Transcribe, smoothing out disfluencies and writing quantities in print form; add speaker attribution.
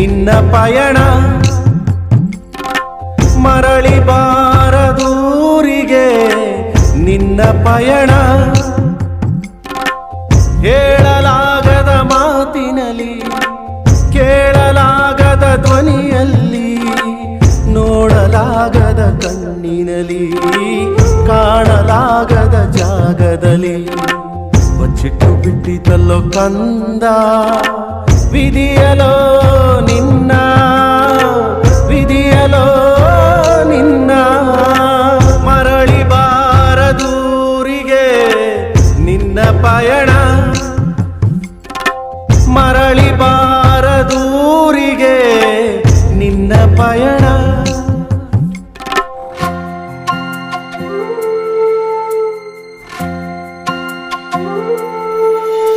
Speaker 1: ನಿನ್ನ ಪಯಣ ಮರಳಿ ಬಾರದೂರಿಗೆ ನಿನ್ನ ಪಯಣ ಹೇಳಲಾಗದ ಮಾತಿನಲ್ಲಿ ಕೇಳಲಾಗದ ಧ್ವನಿಯಲ್ಲಿ ನೋಡಲಾಗದ ಕಣ್ಣಿನಲ್ಲಿ ಕಾಣಲಾಗದ ಜಾಗದಲ್ಲಿ ಬಚ್ಚಿಟ್ಟು ಬಿಟ್ಟಿತಲ್ಲೋ ಕಂದ ವಿಧಿಯಲೋ ನಿನ್ನ ವಿಧಿಯಲೋ ನಿನ್ನ ಮರಳಿ ಬಾರದೂರಿಗೆ ನಿನ್ನ ಪಯಣ ಮರಳಿ ಬಾರದೂರಿಗೆ ನಿನ್ನ ಪಯಣ